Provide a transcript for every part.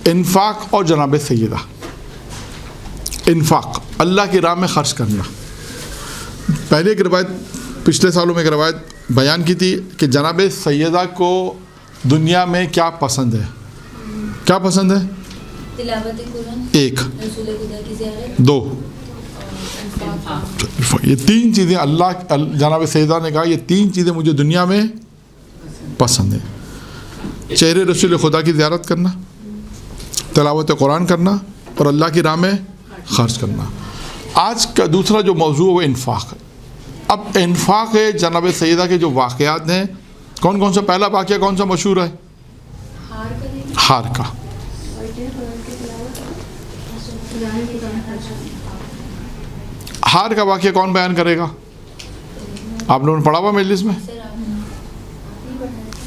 انفاق اور جناب سیدہ. انفاق اللہ کی راہ میں خرچ کرنا. پہلے ایک روایت پچھلے سالوں میں ایک روایت بیان کی تھی کہ جناب سیدہ کو دنیا میں کیا پسند ہے. کیا پسند ہے؟ تلاوت قرآن، ایک، رسول خدا کی زیارت، دو، انفاق. یہ تین چیزیں اللہ جناب سیدہ نے کہا یہ تین چیزیں مجھے دنیا میں پسند ہیں. چہرے رسول خدا کی زیارت کرنا، تلاوت قرآن کرنا اور اللہ کی راہ میں خرچ کرنا. آج کا دوسرا جو موضوع ہے وہ انفاق ہے. اب انفاق ہے جناب سیدہ کے جو واقعات ہیں، کون کون سا؟ پہلا واقعہ کون سا مشہور ہے؟ ہار کا. ہار کا واقعہ کون بیان کرے گا؟ آپ لوگوں نے پڑھا ہوا مجلس میں؟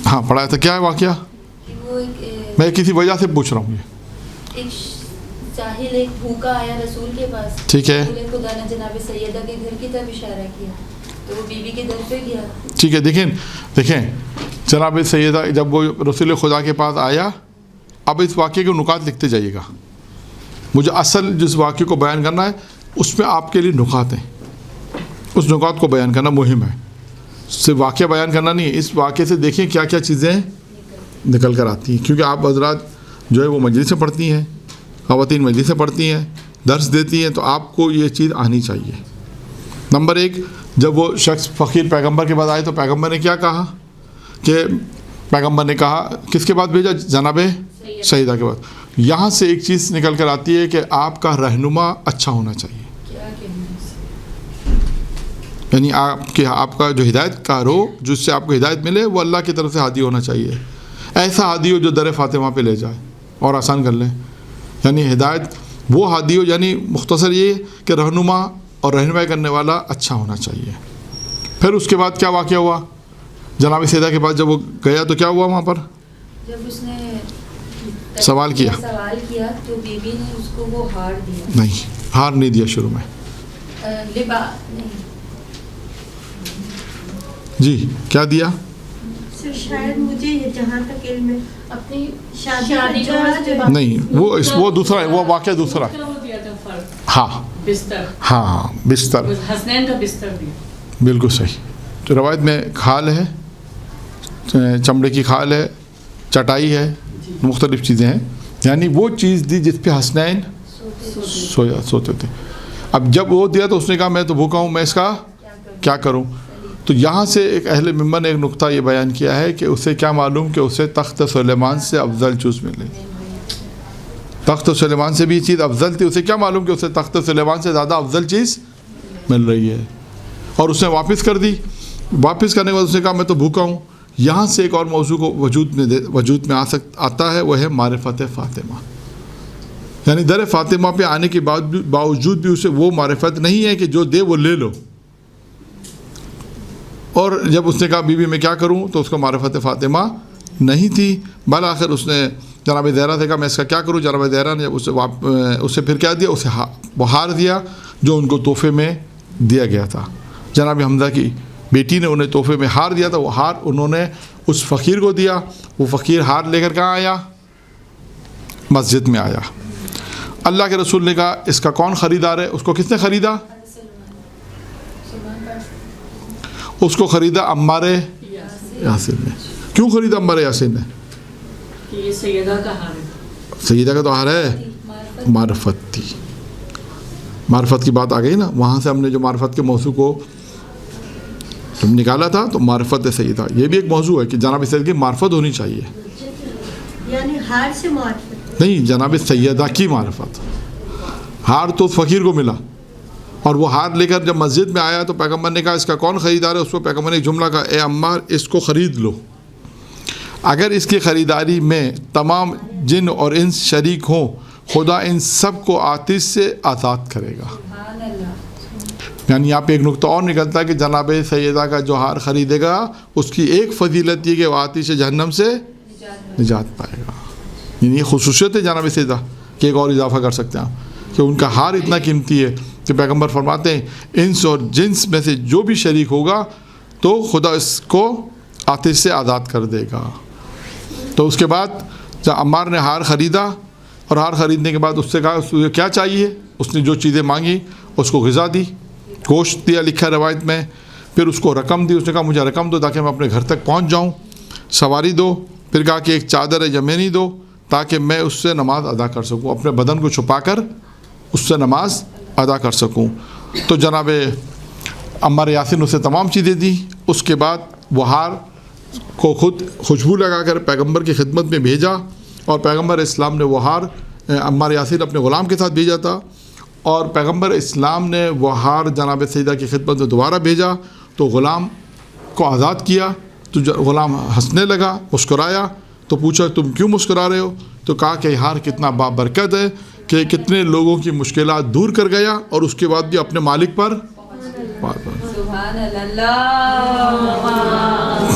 ہاں پڑھا تھا. کیا ہے واقعہ؟ میں کسی وجہ سے پوچھ رہا ہوں. یہ ایک ساحل ایک بھوکا آیا رسول کے پاس. ٹھیک ہے. رسول خدا نے جناب سیدہ کے گھر کی طرف اشارہ کیا تو وہ بیوی کے در پہ گیا. ٹھیک ہے. دیکھیں جناب سیدہ جب وہ رسول خدا کے پاس آیا، اب اس واقعے کے نکات لکھتے جائیے گا. مجھے اصل جس واقعے کو بیان کرنا ہے اس میں آپ کے لیے نکات ہیں، اس نکات کو بیان کرنا مہم ہے. صرف واقعہ بیان کرنا نہیں ہے، اس واقعے سے دیکھیں کیا کیا چیزیں نکل کر آتی ہیں. کیونکہ آپ حضرات جو ہے وہ مجلس سے پڑھتی ہیں، خواتین مجلس سے پڑھتی ہیں، درس دیتی ہیں، تو آپ کو یہ چیز آنی چاہیے. نمبر ایک، جب وہ شخص فقیر پیغمبر کے بعد آئے تو پیغمبر نے کیا کہا کہ پیغمبر نے کہا کس کے بعد بھیجا؟ جناب سیدہ کے بعد. یہاں سے ایک چیز نکل کر آتی ہے کہ آپ کا رہنما اچھا ہونا چاہیے. یعنی آپ کا جو ہدایت کار ہو، جس سے آپ کو ہدایت ملے، وہ اللہ کی طرف سے ہادی ہونا چاہیے. ایسا ہادی ہو جو در فاطمہ پہ لے جائے اور آسان کر لیں. یعنی ہدایت وہ ہادی ہو، یعنی مختصر یہ کہ رہنما اور رہنمائی کرنے والا اچھا ہونا چاہیے. پھر اس کے بعد کیا واقعہ ہوا؟ جناب سیدہ کے پاس جب وہ گیا تو کیا ہوا وہاں پر؟ جب اس نے سوال کیا تو بیوی نے اس کو وہ ہار دیا. نہیں، ہار نہیں دیا شروع میں. جی کیا دیا؟ شاید مجھے جہاں تک علم ہے اپنی شادی کا نہیں، وہ دوسرا ہے، وہ واقعہ دوسرا ہے. ہاں ہاں بستر، حسنین کا بستر دیا. بالکل صحیح. تو روایت میں کھال ہے، چمڑے کی کھال ہے، چٹائی ہے، مختلف چیزیں ہیں. یعنی وہ چیز دی جس پہ حسنین سوتے تھے. اب جب وہ دیا تو اس نے کہا میں تو بھوکا ہوں، میں اس کا کیا کروں؟ تو یہاں سے ایک اہل ممبر نے ایک نقطہ یہ بیان کیا ہے کہ اسے کیا معلوم کہ اسے تخت سلیمان سے افضل چیز ملی. تخت سلیمان سے بھی یہ چیز افضل تھی، اسے کیا معلوم کہ اسے تخت سلیمان سے زیادہ افضل چیز مل رہی ہے، اور اس نے واپس کر دی. واپس کرنے کے بعد اس نے کہا میں تو بھوکا ہوں. یہاں سے ایک اور موضوع کو وجود میں آتا ہے، وہ ہے معرفت فاطمہ. یعنی در فاطمہ پہ آنے کے باوجود بھی اسے وہ معرفت نہیں ہے کہ جو دے وہ لے لو. اور جب اس نے کہا بی بی میں کیا کروں، تو اس کو معرفت فاطمہ نہیں تھی. بالآخر اس نے جناب زہرا سے کہا میں اس کا کیا کروں. جناب زہرا نے اسے پھر کیا دیا؟ اسے وہ ہار دیا جو ان کو تحفے میں دیا گیا تھا. جناب حمزہ کی بیٹی نے انہیں تحفے میں ہار دیا تھا. وہ ہار انہوں نے اس فقیر کو دیا. وہ فقیر ہار لے کر کہاں آیا؟ مسجد میں آیا. اللہ کے رسول نے کہا اس کا کون خریدار ہے؟ اس کو کس نے خریدا؟ اس کو خریدا عمار یاسر نے. کیوں خریدا عمار یاسر نے؟ یہ سیدہ کا ہار ہے. سیدہ کا تو ہار ہے، معرفت تھی. معرفت کی بات آ گئی نا. وہاں سے ہم نے جو معرفت کے موضوع کو نکالا تھا تو معرفت سیدہ یہ بھی ایک موضوع ہے کہ جناب سیدہ کی معرفت ہونی چاہیے. یعنی ہار سے معرفت نہیں، جناب سیدہ کی معرفت. ہار تو فقیر کو ملا، اور وہ ہار لے کر جب مسجد میں آیا تو پیغمبر نے کہا اس کا کون خریدار ہے؟ اس کو پیغمبر نے ایک جملہ کہا اے عمار اس کو خرید لو. اگر اس کی خریداری میں تمام جن اور انس شریک ہوں، خدا ان سب کو آتش سے آزاد کرے گا. یعنی یہاں پہ ایک نقطہ اور نکلتا ہے کہ جناب سیدہ کا جو ہار خریدے گا اس کی ایک فضیلت یہ کہ وہ آتش جہنم سے نجات پائے گا. یعنی یہ خصوصیت ہے جناب سیدہ کہ ایک اور اضافہ کر سکتے ہیں آپ کہ ان کا ہار اتنا قیمتی ہے کہ پیغمبر فرماتے ہیں انس اور جنس میں سے جو بھی شریک ہوگا تو خدا اس کو آتش سے آزاد کر دے گا. تو اس کے بعد جب عمار نے ہار خریدا اور ہار خریدنے کے بعد اس سے کہا تجھے کیا چاہیے. اس نے جو چیزیں مانگی اس کو غذا دی, گوشت دیا لکھا ہے روایت میں. پھر اس کو رقم دی, اس نے کہا مجھے رقم دو تاکہ میں اپنے گھر تک پہنچ جاؤں, سواری دو. پھر کہا کہ ایک چادر یمینی دو تاکہ میں اس سے نماز ادا کر سکوں, اپنے بدن کو چھپا کر اس سے نماز ادا کر سکوں. تو جناب عمار یاسر نے اسے تمام چیزیں دی. اس کے بعد وہ ہار کو خود خوشبو لگا کر پیغمبر کی خدمت میں بھیجا, اور پیغمبر اسلام نے وہ ہار عمار یاسر اپنے غلام کے ساتھ بھیجا تھا, اور پیغمبر اسلام نے وہ ہار جناب سیدہ کی خدمت میں دوبارہ بھیجا. تو غلام کو آزاد کیا. تو غلام ہنسنے لگا, مسکرایا. تو پوچھا تم کیوں مسکرا رہے ہو؟ تو کہا کہ یہ ہار کتنا بابرکت ہے کہ کتنے لوگوں کی مشکلات دور کر گیا, اور اس کے بعد بھی اپنے مالک پر سبحان اللہ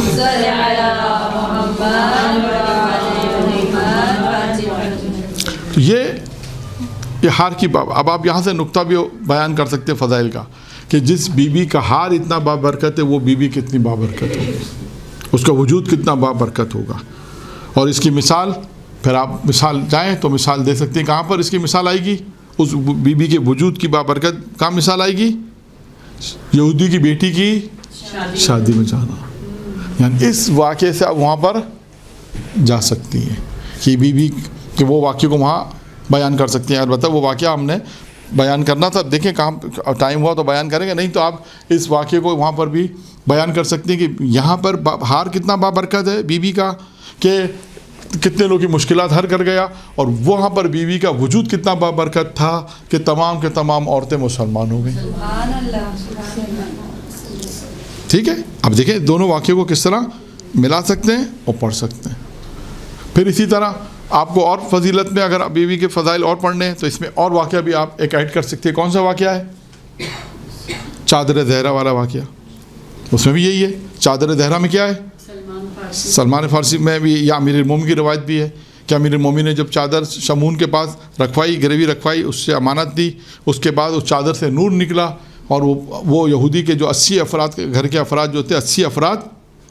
صلی علی محمد تو یہ ہار کی باب. اب آپ یہاں سے نقطہ بھی بیان کر سکتے ہیں فضائل کا کہ جس بی بی کا ہار اتنا بابرکت ہے وہ بی بی کتنی بابرکت ہوگی, اس کا وجود کتنا بابرکت ہوگا. اور اس کی مثال پھر آپ مثال جائیں تو مثال دے سکتے ہیں. کہاں پر اس کی مثال آئے گی؟ اس بی بی کے وجود کی بابرکت کہاں مثال آئے گی؟ یہودی کی بیٹی کی شادی میں جانا. یعنی اس واقعے سے آپ وہاں پر جا سکتی ہیں کہ بی بی کہ وہ واقعے کو وہاں بیان کر سکتی ہیں. البتہ وہ واقعہ ہم نے بیان کرنا تھا, دیکھیں کہاں ٹائم ہوا تو بیان کریں گے, نہیں تو آپ اس واقعے کو وہاں پر بھی بیان کر سکتے ہیں کہ یہاں پر ہار کتنا بابرکت ہے بی بی کا, کہ کتنے لوگوں کی مشکلات حل کر گیا, اور وہاں پر بیوی کا وجود کتنا بابرکت تھا کہ تمام کے تمام عورتیں مسلمان ہو گئیں. سبحان اللہ سبحان اللہ. ٹھیک ہے, اب دیکھیں دونوں واقعے کو کس طرح ملا سکتے ہیں اور پڑھ سکتے ہیں. پھر اسی طرح آپ کو اور فضیلت میں اگر بیوی کے فضائل اور پڑھنے ہیں تو اس میں اور واقعہ بھی آپ ایک ایڈ کر سکتے ہیں. کون سا واقعہ ہے؟ چادر زہرا والا واقعہ. اس میں بھی یہی ہے. چادر زہرا میں کیا ہے؟ سلمان فارسی میں بھی یا امیر المومنین کی روایت بھی ہے کہ امیر المومنین نے جب چادر شمعون کے پاس رکھوائی, گروی رکھوائی, اس سے امانت دی, اس کے بعد اس چادر سے نور نکلا, اور وہ یہودی کے جو 80 افراد گھر کے افراد جو تھے 80 افراد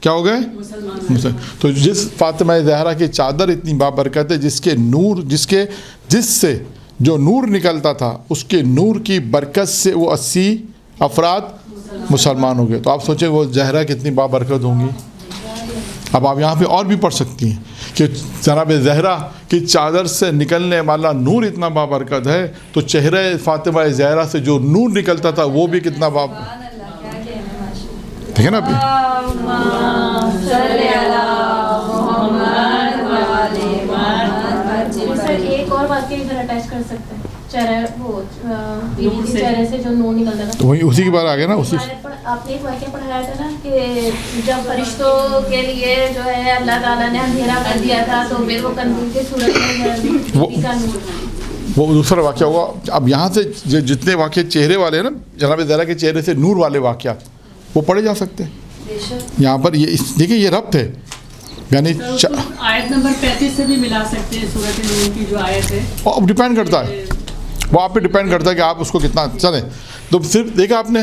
کیا ہو گئے؟ مسلمان. تو جس فاطمہ زہرا کی چادر اتنی بابرکت ہے جس کے نور جس سے جو نور نکلتا تھا اس کے نور کی برکت سے وہ 80 افراد مسلمان ہو گئے. تو آپ سوچیں وہ زہرا کتنی بابرکت ہوں گی. اب آپ یہاں پہ اور بھی پڑھ سکتی ہیں کہ جناب زہرا کی چادر سے نکلنے والا نور اتنا بابرکت ہے تو چہرے فاطمہ زہرا سے جو نور نکلتا تھا وہ بھی کتنا ٹھیک ہے نا. ایک اور واقعہ ادھر اٹیچ کر سکتے ہیں, چہرے سے جو نور نکلتا تھا, تو وہی اسی کے بعد آ گیا نا. اسی آپ نے ایک واقعہ پڑھایا تھا نا کہ جب فرشتوں کے لیے جو ہے اللہ تعالیٰ نے اندھیرا کر دیا تھا تو پھر وہ کنور کی صورت میں وہ دوسرا واقعہ ہوا. اب یہاں سے جتنے واقعے چہرے والے ہیں نا, جناب زہرا کے چہرے سے نور والے واقعات وہ پڑھے جا سکتے ہیں. یہاں پر یہ دیکھیں یہ ربط ہے, یعنی آیت نمبر 35 سے بھی ملا سکتے ہیں سورۃ نور کی جو آیت ہے. اب ڈیپینڈ کرتا ہے, وہ آپ پہ ڈیپینڈ کرتا ہے کہ آپ اس کو کتنا چلیں. تو صرف دیکھا آپ نے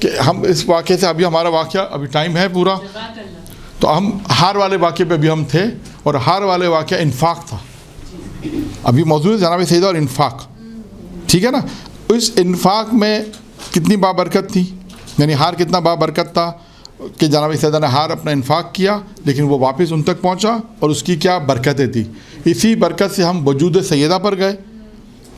کہ ہم اس واقعے سے ابھی ہمارا واقعہ ابھی ٹائم ہے پورا, تو ہم ہار والے واقعے پہ بھی ہم تھے, اور ہار والے واقعہ انفاق تھا. ابھی موضوع ہے جناب سیدہ اور انفاق, ٹھیک ہے نا. اس انفاق میں کتنی بابرکت تھی, یعنی ہار کتنا بابرکت تھا کہ جناب سیدہ نے ہار اپنا انفاق کیا لیکن وہ واپس ان تک پہنچا, اور اس کی کیا برکتیں تھی. اسی برکت سے ہم وجود سیدہ پر گئے,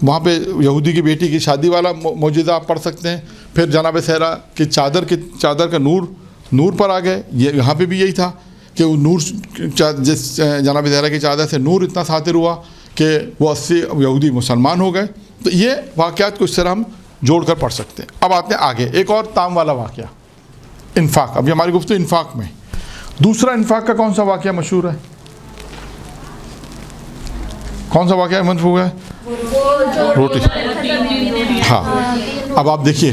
وہاں پہ یہودی کی بیٹی کی شادی والا معجزہ آپ پڑھ سکتے ہیں. پھر جناب سیدہ کی چادر کا نور پر آ گئے. یہاں پہ بھی یہی تھا کہ وہ نور جس جناب سیدہ کی چادر سے نور اتنا ساتر ہوا کہ وہ 80 یہودی مسلمان ہو گئے. تو یہ واقعات کو اس طرح ہم جوڑ کر پڑھ سکتے ہیں. اب آتے ہیں آگے ایک اور تام والا واقعہ, انفاق. ابھی ہماری گفتگو انفاق میں. دوسرا انفاق کا کون سا واقعہ مشہور ہے؟ کون سا واقعہ منفوق ہے؟ روٹی. ہاں, اب آپ دیکھیے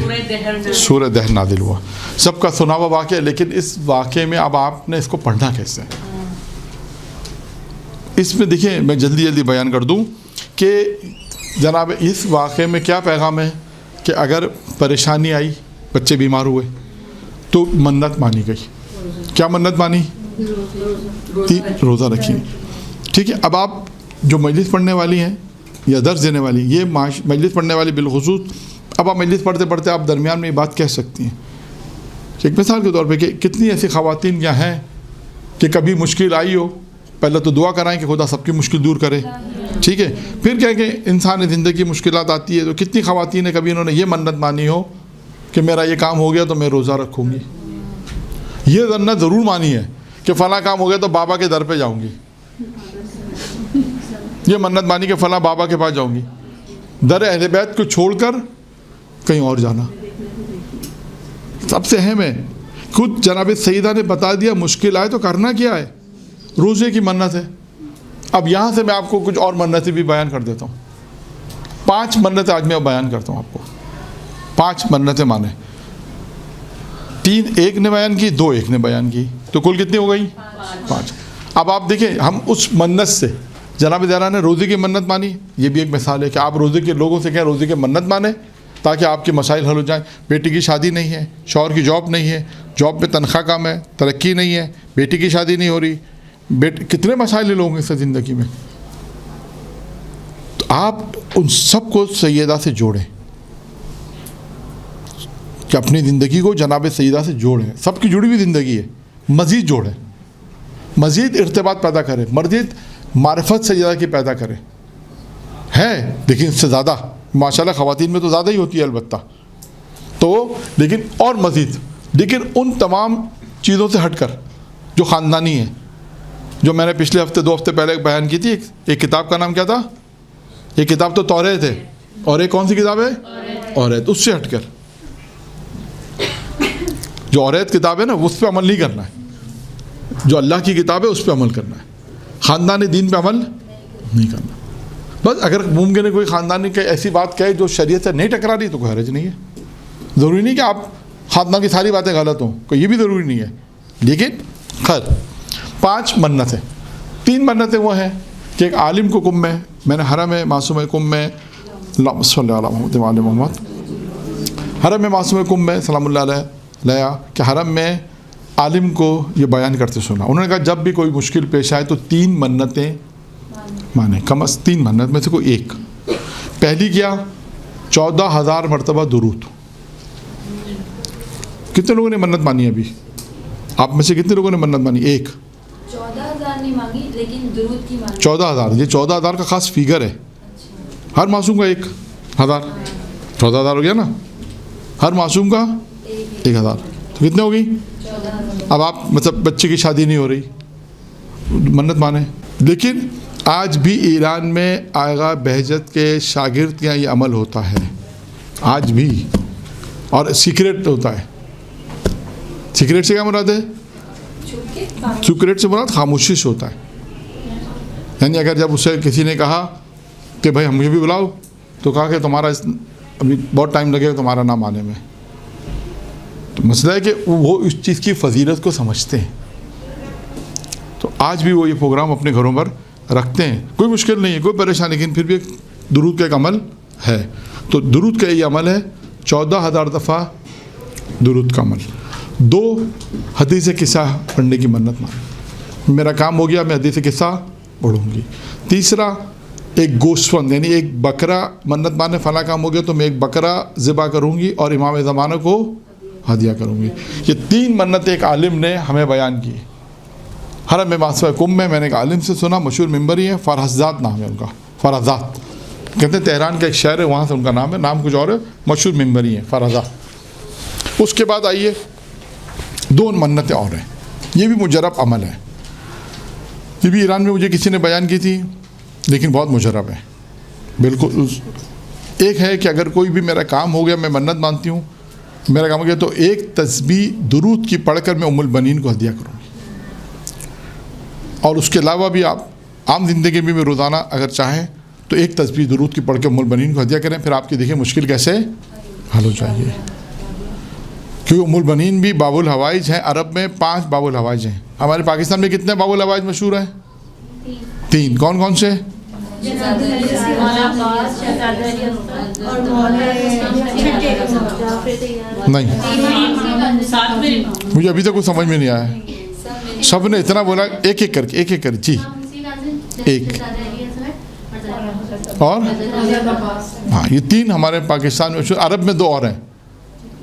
سورہ دہر نازل ہوا, سب کا سنا ہوا واقعہ, لیکن اس واقعے میں اب آپ نے اس کو پڑھنا کیسے ہے. اس میں دیکھیں میں جلدی بیان کر دوں کہ جناب اس واقعے میں کیا پیغام ہے کہ اگر پریشانی آئی, بچے بیمار ہوئے تو منت مانی گئی. کیا منت مانی؟ روزہ رکھی. ٹھیک ہے. اب آپ جو مجلس پڑھنے والی ہیں یا درس دینے والی، یہ مجلس پڑھنے والی بالخصوص. اب آپ مجلس پڑھتے پڑھتے آپ درمیان میں یہ بات کہہ سکتی ہیں کہ ایک مثال کے طور پہ کہ کتنی ایسی خواتین یہاں ہیں کہ کبھی مشکل آئی ہو، پہلے تو دعا کرائیں کہ خدا سب کی مشکل دور کرے، ٹھیک ہے، پھر کہیں کہ انسان زندگی مشکلات آتی ہے تو کتنی خواتین ہیں کبھی انہوں نے یہ منت مانی ہو کہ میرا یہ کام ہو گیا تو میں روزہ رکھوں گی. یہ منت ضرور مانی ہے کہ فلاں کام ہو گیا تو بابا کے در پہ جاؤں گی. یہ منت مانی کہ فلاں بابا کے پاس جاؤں گی. در اہل بیت کو چھوڑ کر کہیں اور جانا سب سے اہم ہے. خود جناب سیدہ نے بتا دیا مشکل آئے تو کرنا کیا ہے، روزے کی منت ہے. اب یہاں سے میں آپ کو کچھ اور منتیں بھی بیان کر دیتا ہوں. 5 منتیں آج میں بیان کرتا ہوں آپ کو. 5 منتیں مانے، 3 ایک نے بیان کی، 2 ایک نے بیان کی، تو کل کتنی ہو گئی؟ 5. اب آپ دیکھیں ہم اس منت سے، جناب زہرا نے روزے کی منت مانی، یہ بھی ایک مثال ہے کہ آپ روزے کے لوگوں سے کہیں روزے کی منت مانیں تاکہ آپ کے مسائل حل ہو جائیں. بیٹی کی شادی نہیں ہے، شوہر کی جاب نہیں ہے، جاب پہ تنخواہ کم ہے، ترقی نہیں ہے، بیٹی کی شادی نہیں ہو رہی، کتنے مسائل لوگوں کے ساتھ زندگی میں. تو آپ ان سب کو سیدہ سے جوڑیں کہ اپنی زندگی کو جناب سیدہ سے جوڑیں. سب کی جڑی ہوئی زندگی ہے، مزید جوڑیں، مزید ارتباط پیدا کریں، مزید معرفت سیدہ کی پیدا کریں. ہے لیکن اس سے زیادہ ماشاءاللہ خواتین میں تو زیادہ ہی ہوتی ہے البتہ، تو لیکن اور مزید، لیکن ان تمام چیزوں سے ہٹ کر جو خاندانی ہے، جو میں نے پچھلے ہفتے 2 ہفتے پہلے بیان کی تھی. ایک کتاب کا نام کیا تھا؟ ایک کتاب تو توریت ہے، اور ایک کون سی کتاب ہے؟ اوریت. اس سے ہٹ کر جو اوریت کتاب ہے نا اس پہ عمل نہیں کرنا ہے، جو اللہ کی کتاب ہے اس پہ عمل کرنا ہے. خاندانی دین پہ عمل نہیں کرنا. بس اگر ممکن ہے کوئی خاندانی کی ایسی بات کہے جو شریعت سے نہیں ٹکرا رہی تو کوئی حرج نہیں ہے. ضروری نہیں کہ آپ خاندان کی ساری باتیں غلط ہوں، کوئی یہ بھی ضروری نہیں ہے. لیکن خیر 5 منتیں. 3 منتیں وہ ہیں کہ ایک عالم کو کم میں نے حرم معصومہ کم میں اللہم صلی علی محمد و آل محمد، حرم معصومہ کم میں سلام اللہ علیہ کہ حرم میں عالم کو یہ بیان کرتے سنا. انہوں نے کہا جب بھی کوئی مشکل پیش آئے تو 3 منتیں مانے، کم از 3 منت میں سے کوئی ایک. پہلی کیا؟ 14,000 مرتبہ درود. کتنے لوگوں نے منت مانی؟ ابھی آپ میں سے کتنے لوگوں نے منت مانی؟ ایک. 14,000 نہیں مانگی لیکن درود کی مانگی. 14,000. یہ 14,000 کا خاص فیگر ہے. ہر معصوم کا 1,000، 14,000 ہو گیا نا. ہر معصوم کا 1,000 تو کتنے ہوگی؟ 14,000. اب آپ مطلب بچے کی شادی نہیں ہو رہی، منت مانے. لیکن آج بھی ایران میں آغا بہجت کے شاگرد کے یہ عمل ہوتا ہے آج بھی، اور سیکریٹ ہوتا ہے. سیکریٹ سے کیا مراد ہے؟ سیکریٹ سے مراد خاموشی سے ہوتا ہے. یعنی اگر جب اسے کسی نے کہا کہ بھائی ہم مجھے بھی بلاؤ تو کہا کہ تمہارا ابھی بہت ٹائم لگے گا تمہارا نام آنے میں. تو مسئلہ ہے کہ وہ اس چیز کی فضیلت کو سمجھتے ہیں. تو آج بھی وہ یہ پروگرام اپنے گھروں پر رکھتے ہیں. کوئی مشکل نہیں ہے، کوئی پریشانی، لیکن پھر بھی درود کا ایک عمل ہے. تو درود کا یہ عمل ہے 14,000 دفعہ درود کا عمل. 2 حدیث قصہ پڑھنے کی منت مان، میرا کام ہو گیا میں حدیث قصہ پڑھوں گی. تیسرا ایک گوشت یعنی ایک بکرا منت مانے، فلاں کام ہو گیا تو میں ایک بکرا ذبح کروں گی اور امام زمانہ کو ہدیہ کروں گی. یہ 3 منتیں ایک عالم نے ہمیں بیان کی. حرم معصومہ کم میں نے ایک عالم سے سنا، مشہور ممبری ہے، فرحزاد نام ہے ان کا. فرحزاد کہتے ہیں تہران کا ایک شہر ہے، وہاں سے ان کا نام ہے، نام کچھ اور ہے، مشہور ممبری ہیں فرحزاد. اس کے بعد آئیے 2 منتیں اور ہیں، یہ بھی مجرب عمل ہے. یہ بھی ایران میں مجھے کسی نے بیان کی تھی لیکن بہت مجرب ہے بالکل. ایک ہے کہ اگر کوئی بھی میرا کام ہو گیا، میں منت مانتی ہوں میرا کام ہو گیا، تو ایک تسبیح درود کی پڑھ کر میں ام البنین کو ہدیہ کروں گی. اور اس کے علاوہ بھی آپ عام زندگی میں روزانہ اگر چاہیں تو ایک تسبیح درود کی پڑھ کے ام البنین کو ہدیہ کریں. پھر آپ کی دیکھیں مشکل کیسے حل ہو جائے گی. کیونکہ ام البنین بھی باب الحوائج ہیں. عرب میں 5 باب الحوائج ہیں. ہمارے پاکستان میں کتنے باب الحوائج مشہور ہیں؟ 3. کون کون سے؟ نہیں، مجھے ابھی تک کوئی سمجھ میں نہیں آیا. سب نے اتنا بولا ایک ایک کر کے جی. ایک اور ہاں یہ 3 ہمارے پاکستان میں. عرب میں 2 اور ہیں,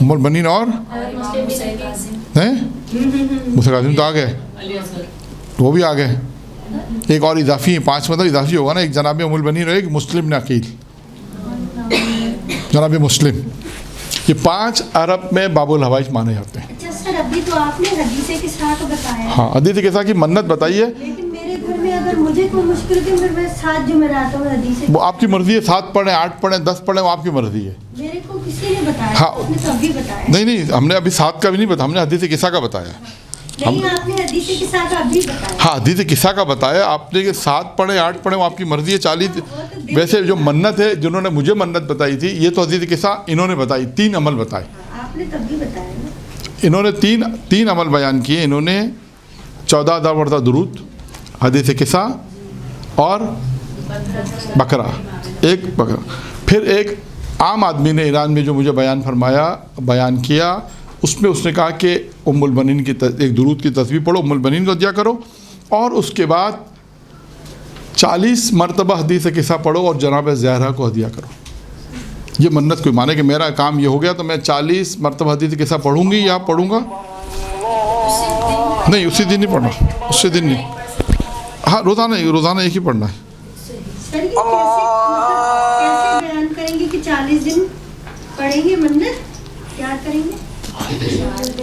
ام البنین اور ہیں موسیٰ کاظم تو آ گئے, وہ بھی آ گئے. ایک اور اضافی ہیں, 5 مطلب اضافی ہوگا نا, ایک جناب ام البنین اور ایک مسلم نے عقیل, جناب مسلم. یہ 5 عرب میں باب الحوائج مانے جاتے ہیں. اچھا سر, ابھی تو آپ نے حدیث قصہ کو بتایا, ہاں حدیث قصہ کی منت بتائیے. لیکن میرے گھر میں اگر مجھے کوئی مشکل کہ میں 7 جمعرات ہوں حدیث, وہ آپ کی مرضی ہے, 7 پڑھیں 8 پڑھیں 10 پڑھیں, وہ آپ کی مرضی ہے. میرے کو کسی نے بتایا, ہاں. آپ نے تو ابھی بتایا. نہیں ہم نے ابھی 7 کا بھی نہیں بتایا, ہم نے حدیث قصہ کا بتایا. نہیں, آپ نے حدیث قصہ کا ابھی بتایا. ہاں حدیث قصہ کا بتایا آپ نے کہ 7 پڑھیں 8 پڑھیں, وہ آپ کی مرضی ہے. 40 ویسے جو منت ہے, جنہوں نے مجھے منت بتائی تھی, یہ تو حدیث قصہ انہوں نے بتائی, 3 عمل بتائے. آپ نے تبھی بتایا نا. انہوں نے 3 عمل بیان کیے. انہوں نے 14,000 مرتبہ درود, حدیث قصہ اور بکرا, ایک بکرا. پھر ایک عام آدمی نے ایران میں جو مجھے بیان کیا, اس میں اس نے کہا کہ ام البنین کی ایک درود کی تصویر پڑھو, ام البنین کو دیا کرو, اور اس کے بعد 40 مرتبہ حدیث قصہ پڑھو اور جناب زہرا کو ہدیہ کرو. یہ منت کوئی مانے کہ میرا کام یہ ہو گیا تو میں 40 مرتبہ حدیث قصہ پڑھوں گی یا پڑھوں گا نہیں, اسی دن نہیں پڑھنا, اسی دن نہیں, ہاں روزانہ ایک ہی پڑھنا ہے. سر یہ کیسے بیان کریں گے کہ 40 دن پڑھیں گے منت, کیا کریں گے؟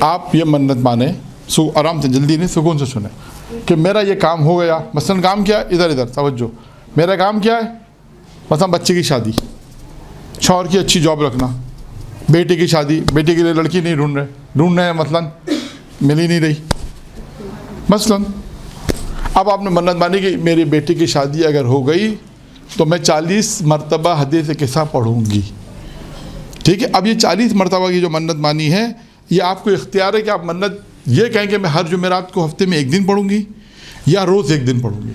آپ یہ منت مانیں, آرام سے, جلدی نہیں, سکون سے سنیں کہ میرا یہ کام ہو گیا. مثلا کام کیا ہے, ادھر توجہ, میرا کام کیا ہے, مثلا بچے کی شادی, شوہر کی اچھی جاب رکھنا, بیٹی کی شادی, بیٹی کے لیے لڑکی نہیں ڈھونڈ رہے ہیں, مثلا مل ہی نہیں رہی مثلا. اب آپ نے منت مانی کہ میری بیٹی کی شادی اگر ہو گئی تو میں 40 مرتبہ حدیث قصہ پڑھوں گی. ٹھیک ہے, اب یہ 40 مرتبہ کی جو منت مانی ہے, یہ آپ کو اختیار ہے کہ آپ منت یہ کہیں کہ میں ہر جمعرات کو ہفتے میں 1 دن پڑھوں گی یا روز 1 دن پڑھوں گی.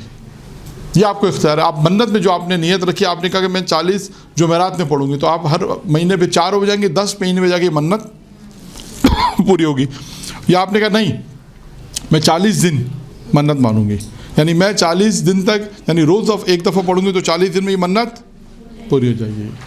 یہ آپ کو اختیار ہے. آپ منت میں جو آپ نے نیت رکھی, آپ نے کہا کہ میں 40 جمعرات میں پڑھوں گی, تو آپ ہر مہینے پہ 4 ہو جائیں گے, 10 مہینے میں جا کے منت پوری ہوگی. یا آپ نے کہا نہیں میں 40 دن منت مانوں گی, یعنی میں 40 دن تک, یعنی روز 1 دفعہ پڑھوں گی تو 40 دن میں یہ منت پوری ہو جائے گی.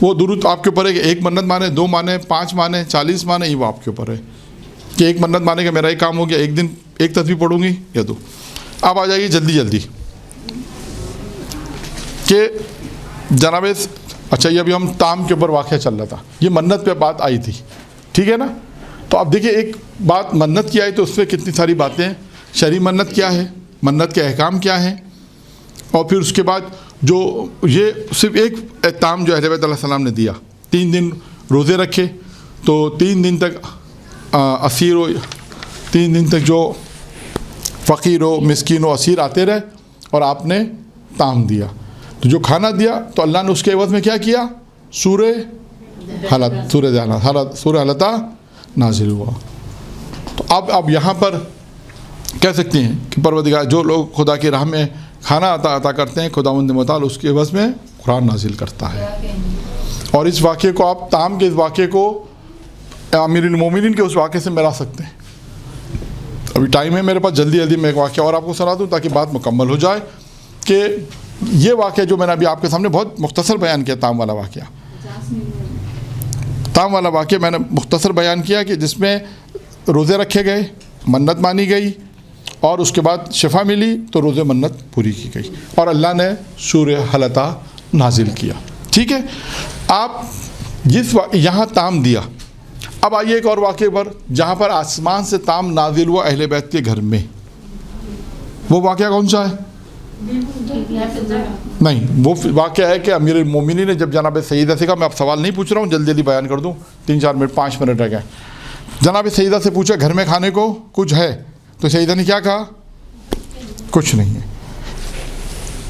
وہ درود آپ کے اوپر ہے کہ 1 منت مانے, 2 مانے, 5 مانے, 40 مانے, یہ وہ آپ کے اوپر ہے کہ 1 منت مانے کہ میرا یہ کام ہو گیا, 1 دن 1 تصویر پڑھوں گی یا 2. اب آ جائیے جلدی کہ جناب, اچھا یہ ابھی ہم تام کے اوپر واقعہ چل رہا تھا, یہ منت پہ بات آئی تھی, ٹھیک ہے نا. تو اب دیکھیں ایک بات منت کی آئی تو اس میں کتنی ساری باتیں ہیں. شرعی منت کیا ہے, منت کے احکام کیا ہیں, اور پھر اس کے بعد جو یہ صرف ایک احتام جو اہل بیت علیہ السلام نے دیا, 3 دن روزے رکھے تو 3 دن تک اسیر و 3 دن تک جو فقیر و مسکین و اسیر آتے رہے, اور آپ نے تام دیا. تو جو کھانا دیا تو اللہ نے اس کے عوض میں کیا کیا, سورہ حلطہ نازل ہوا. تو اب یہاں پر کہہ سکتے ہیں کہ پروردگار جو لوگ خدا کی راہ میں کھانا عطا کرتے ہیں, خداوند متعال اس کے عوض میں قرآن نازل کرتا ہے. اور اس واقعے کو آپ تام کے اس واقعے کو امیر المومنین کے اس واقعے سے ملا سکتے ہیں. ابھی ٹائم ہے میرے پاس, جلدی میں ایک واقعہ اور آپ کو سنا دوں تاکہ بات مکمل ہو جائے. کہ یہ واقعہ جو میں نے ابھی آپ کے سامنے بہت مختصر بیان کیا, تام والا واقعہ میں نے مختصر بیان کیا کہ جس میں روزے رکھے گئے, منت مانی گئی, اور اس کے بعد شفا ملی تو روزے منت پوری کی گئی, اور اللہ نے سورہ حلطہ نازل کیا. ٹھیک ہے, آپ جس یہاں تام دیا. اب آئیے ایک اور واقعے پر جہاں پر آسمان سے تام نازل ہوا اہل بیت کے گھر میں. وہ واقعہ کون سا ہے؟ نہیں, وہ واقعہ ہے کہ امیر المومنین نے جب جناب سیدہ سے کہا, میں اب سوال نہیں پوچھ رہا ہوں, جلدی بیان کر دوں, 3-4 منٹ 5 منٹ رہ گئے. جناب سیدہ سے پوچھا گھر میں کھانے کو کچھ ہے, تو سیدہ نے کیا کہا, کچھ نہیں ہے.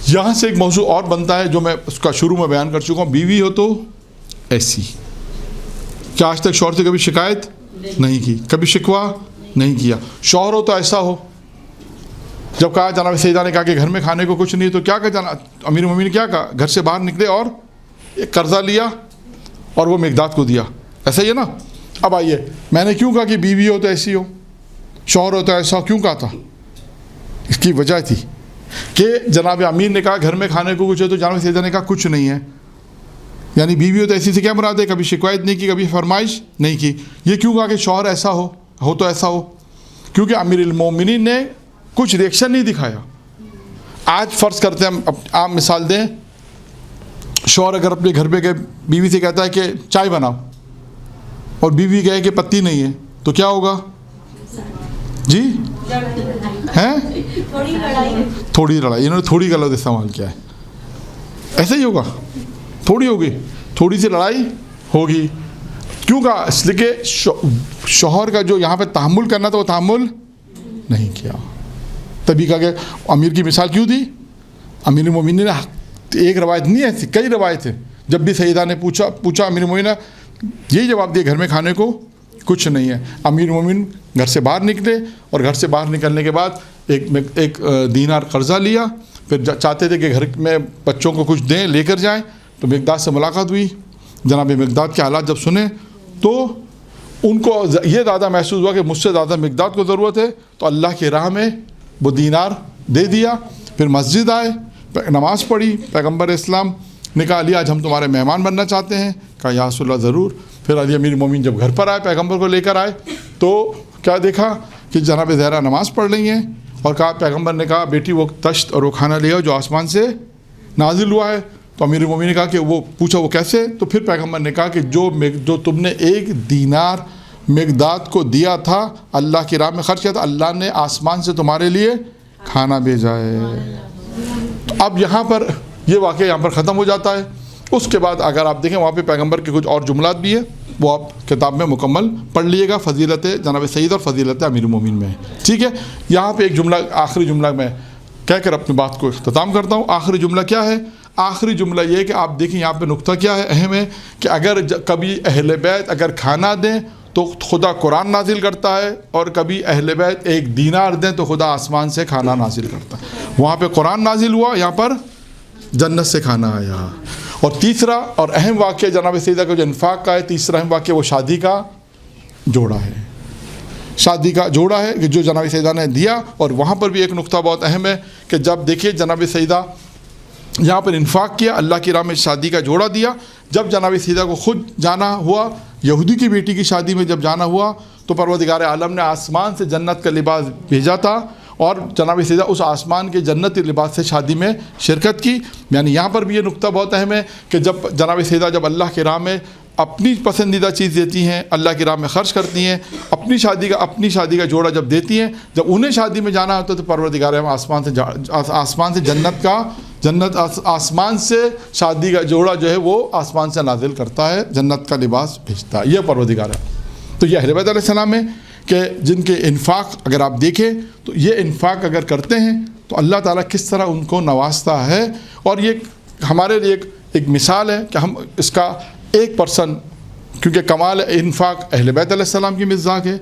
یہاں سے ایک موضوع اور بنتا ہے جو میں اس کا شروع میں بیان کر چکا ہوں. بیوی ہو تو ایسی, کیا آج تک شوہر سے کبھی شکایت نہیں کی, کبھی شکوہ نہیں کیا. شوہر ہو تو ایسا ہو, جب کہا جناب سیدہ نے کہا کہ گھر میں کھانے کو کچھ نہیں, تو کیا کہا جناب امیر المومنین نے, کیا کہا, گھر سے باہر نکلے اور ایک قرضہ لیا اور وہ مقداد کو دیا. ایسا ہی ہے نا. اب آئیے, میں نے کیوں کہا کہ بیوی ہو تو ایسی ہو, شوہر ہو تو ایسا ہو, کیوں کہا تھا؟ اس کی وجہ تھی کہ جناب امیر نے کہا گھر میں کھانے کو کچھ ہے، تو جناب سیدہ نے کہا کچھ نہیں ہے. یعنی بیوی ہو تو ایسی سے کیا مراد ہے؟ کبھی شکایت نہیں کی، کبھی فرمائش نہیں کی. یہ کیوں کہا کہ شوہر ایسا ہو تو ایسا ہو؟ کیونکہ امیر المومنین نے کچھ ریئیکشن نہیں دکھایا. آج فرض کرتے ہیں ہم عام مثال دیں، شوہر اگر اپنے گھر پہ گئے بیوی سے کہتا ہے کہ چائے بناؤ، اور بیوی کہے کہ پتی نہیں ہے، تو کیا ہوگا جی؟ ہیں تھوڑی لڑائی. انہوں نے تھوڑی غلط استعمال کیا ہے. ایسا ہی ہوگا، تھوڑی ہوگی، تھوڑی سی لڑائی ہوگی. کیوں کہا؟ اس لیے کہ شوہر کا جو یہاں پہ تحمل کرنا تھا وہ تحمل نہیں کیا. تبھی کہا کہ امیر کی مثال کیوں دی؟ امیر المومنین نے ایک روایت نہیں ہے، کئی روایتیں. جب بھی سیدہ نے پوچھا امیر المومنین نے یہی جواب دیا، گھر میں کھانے کو کچھ نہیں ہے. امیر المومنین گھر سے باہر نکلے، اور گھر سے باہر نکلنے کے بعد ایک دینار قرضہ لیا. پھر چاہتے تھے کہ گھر میں بچوں کو کچھ دیں، لے کر جائیں. تو مقداد سے ملاقات ہوئی. جناب مقداد کے حالات جب سنے تو ان کو یہ زیادہ محسوس ہوا کہ مجھ سے زیادہ مقداد کو ضرورت ہے. تو اللہ کی راہ میں وہ دینار دے دیا. پھر مسجد آئے، نماز پڑھی. پیغمبر اسلام نے کہا علی آج ہم تمہارے مہمان بننا چاہتے ہیں. کہا یا رسول اللہ ضرور. پھر علی امیر المومنین جب گھر پر آئے، پیغمبر کو لے کر آئے، تو کیا دیکھا کہ جناب زہرا نماز پڑھ رہی ہیں. اور کہا پیغمبر نے کہا بیٹی وہ تشت اور وہ کھانا لے آؤ جو آسمان سے نازل ہوا ہے. تو امیر المومنین نے کہا کہ وہ پوچھا وہ کیسے؟ تو پھر پیغمبر نے کہا کہ جو تم نے ایک دینار مقداد کو دیا تھا، اللہ کی راہ میں خرچ کیا تھا، اللہ نے آسمان سے تمہارے لیے کھانا بھیجا ہے. اب یہاں پر یہ واقعہ یہاں پر ختم ہو جاتا ہے. اس کے بعد اگر آپ دیکھیں وہاں پہ پیغمبر کے کچھ اور جملات بھی ہیں، وہ آپ کتاب میں مکمل پڑھ لیے گا. فضیلت جناب سید اور فضیلت امیر المومنین میں، ٹھیک ہے. یہاں پہ ایک جملہ، آخری جملہ میں کہہ کر اپنی بات کو اختتام کرتا ہوں. آخری جملہ کیا ہے؟ آخری جملہ یہ ہے کہ آپ دیکھیں یہاں پہ نقطہ کیا ہے اہم ہے، کہ اگر کبھی اہل بیت اگر کھانا دیں تو خدا قرآن نازل کرتا ہے، اور کبھی اہل بیت ایک دینار دیں تو خدا آسمان سے کھانا نازل کرتا ہے. وہاں پہ قرآن نازل ہوا، یہاں پر جنت سے کھانا آیا. اور تیسرا اور اہم واقعہ جناب سیدہ کا جو انفاق کا ہے، تیسرا اہم واقعہ وہ شادی کا جوڑا ہے. شادی کا جوڑا ہے کہ جو جناب سیدہ نے دیا. اور وہاں پر بھی ایک نقطہ بہت اہم ہے کہ جب دیکھیے جناب سیدہ یہاں پر انفاق کیا، اللہ کی راہ میں شادی کا جوڑا دیا. جب جناب سیدہ کو خود جانا ہوا یہودی کی بیٹی کی شادی میں، جب جانا ہوا تو پروردگار عالم نے آسمان سے جنت کا لباس بھیجا تھا، اور جناب سیدہ اس آسمان کے جنتی لباس سے شادی میں شرکت کی. یعنی یہاں پر بھی یہ نقطہ بہت اہم ہے کہ جب جناب سیدہ جب اللہ کی راہ میں اپنی پسندیدہ چیز دیتی ہیں، اللہ کی راہ میں خرچ کرتی ہیں، اپنی شادی کا جوڑا جب دیتی ہیں، جب انہیں شادی میں جانا ہوتا ہے تو پروردگار آسمان سے آسمان سے شادی کا جوڑا جو ہے وہ آسمان سے نازل کرتا ہے، جنت کا لباس بھیجتا ہے. یہ پروردگار ہے. تو یہ اہل بیت علیہ السلام ہے کہ جن کے انفاق اگر آپ دیکھیں تو یہ انفاق اگر کرتے ہیں تو اللہ تعالیٰ کس طرح ان کو نوازتا ہے. اور یہ ہمارے لیے ایک مثال ہے کہ ہم اس کا 1%، کیونکہ کمال انفاق اہل بیت علیہ السلام کی مصداق ہے،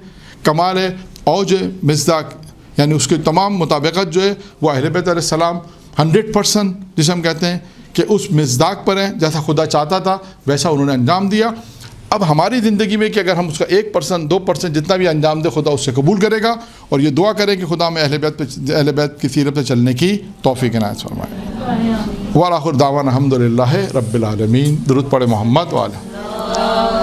کمال اوج مصداق یعنی اس کے تمام مطابقت جو ہے وہ اہل بیت علیہ السلام 100% جسے ہم کہتے ہیں کہ اس مصداق پر ہیں. جیسا خدا چاہتا تھا ویسا انہوں نے انجام دیا. اب ہماری زندگی میں کہ اگر ہم اس کا 1%، 2% جتنا بھی انجام دے خدا اس سے قبول کرے گا. اور یہ دعا کریں کہ خدا میں اہل بیت کی سیرت پہ چلنے کی توفیق عنایت فرمائے. وآخر دعوانا الحمدللہ رب العالمین. درود پڑھے محمد وعلیہ.